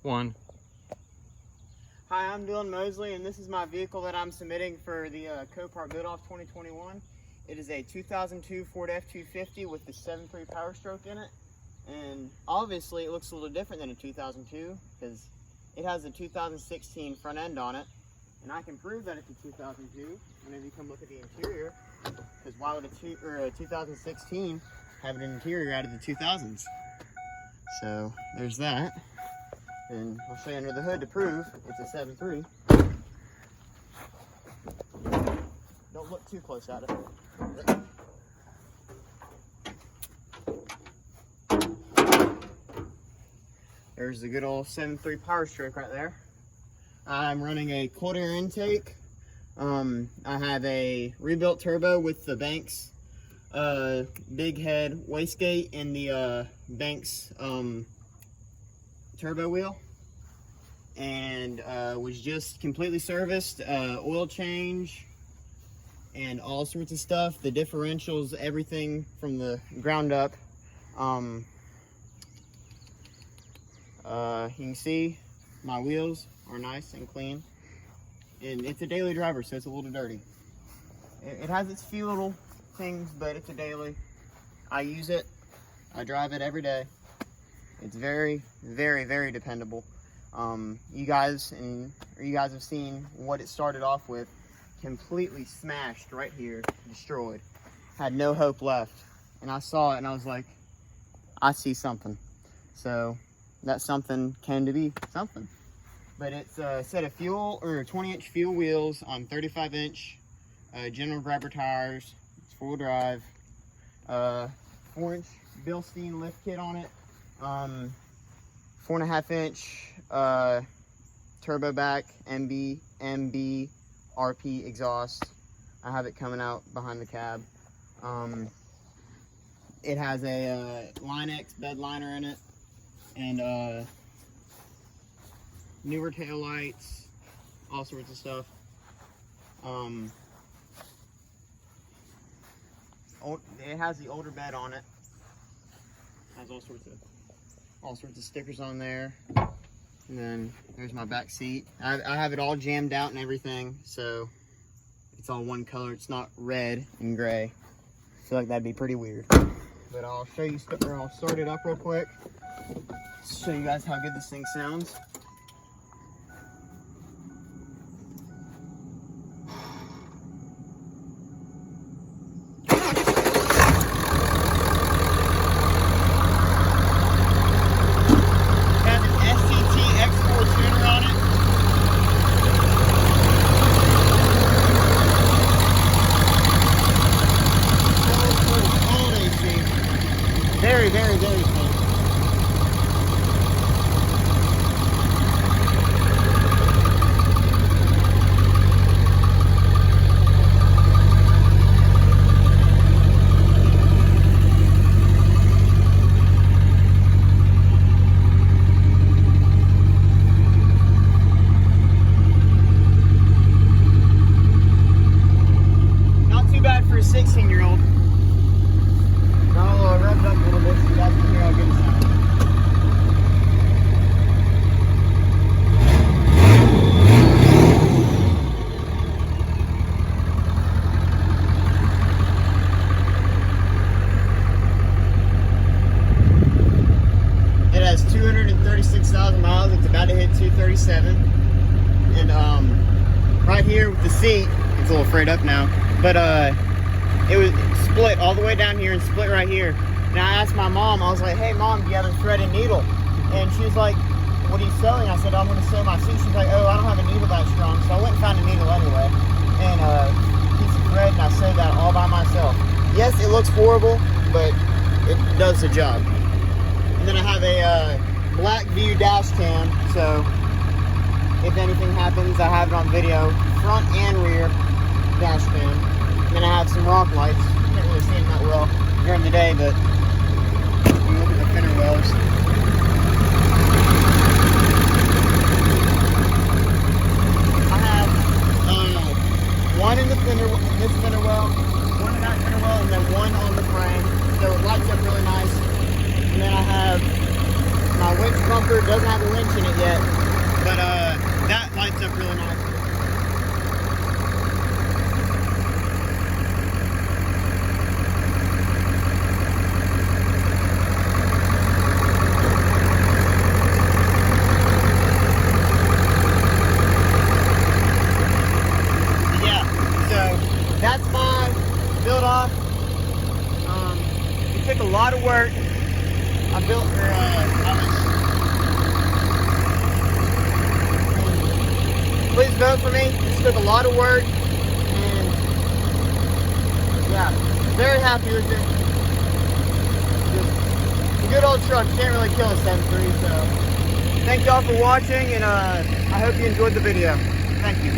One. Hi, I'm Dylan Mosley, and this is my vehicle that I'm submitting for the Copart Build-Off 2021. It is a 2002 Ford F-250 with the 7.3 Powerstroke in it. And obviously, it looks a little different than a 2002 because it has a 2016 front end on it. And I can prove that it's a 2002 whenever you come look at the interior. Because why would a 2016 have an interior out of the 2000s? So there's that. And I'll show you under the hood to prove it's a 7.3. Don't look too close at it. There's the good old 7.3 Powerstroke right there. I'm running a cold air intake. I have a rebuilt turbo with the Banks big head wastegate and the Banks turbo wheel, and was just completely serviced, oil change and all sorts of stuff, the differentials, everything from the ground up. You can see my wheels are nice and clean, and it's a daily driver, so it's a little dirty. It has its few little things, but it's a daily. I use it, I drive it every day. It's very, very, very dependable. You guys have seen what it started off with. Completely smashed right here, destroyed. Had no hope left. And I saw it and I was like, I see something. So that something came to be something. But it's a set of 20-inch fuel wheels on 35-inch general grabber tires. It's 4-wheel drive. 4-inch Bilstein lift kit on it. 4.5-inch turbo back MB RP exhaust. I have it coming out behind the cab. It has a Line-X bed liner in it, and newer tail lights, all sorts of stuff. It has the older bed on it. Has all sorts of stickers on there. And then there's my back seat. I have it all jammed out and everything, so it's all one color. It's not red and gray. I feel like that'd be pretty weird. But I'll show you, I'll start it up real quick. Show you guys how good this thing sounds. Very, very, very close. Not too bad for a 16-year-old. I'll rev it up a little bit so you guys can hear how good it sounds. It has 236,000 miles. It's about to hit 237. And right here with the seat, it's a little frayed up now, but it was split all the way down here and split right here. And I asked my mom, I was like, hey mom, do you have a thread and needle? And she was like, what are you selling? I said, I'm going to sell my seat. She's like, oh, I don't have a needle that strong. So I went and found a needle anyway. And a piece of thread, and I sewed that all by myself. Yes, it looks horrible, but it does the job. And then I have a black view dash cam, so if anything happens, I have it on video, front and rear dash cam. And then I have some rock lights. You can't really see them that well during the day, but you can look at the fender wells. I have one in this fender well, one in that fender well, and then one on the frame. So it lights up really nice. And then I have my winch bumper. Doesn't have a winch mention it yet, but that lights up really nice. That's my build off. It took a lot of work. Please vote for me. This took a lot of work, and yeah, very happy with it. Just a good old truck. Can't really kill a 7.3. So thank y'all for watching, and I hope you enjoyed the video. Thank you.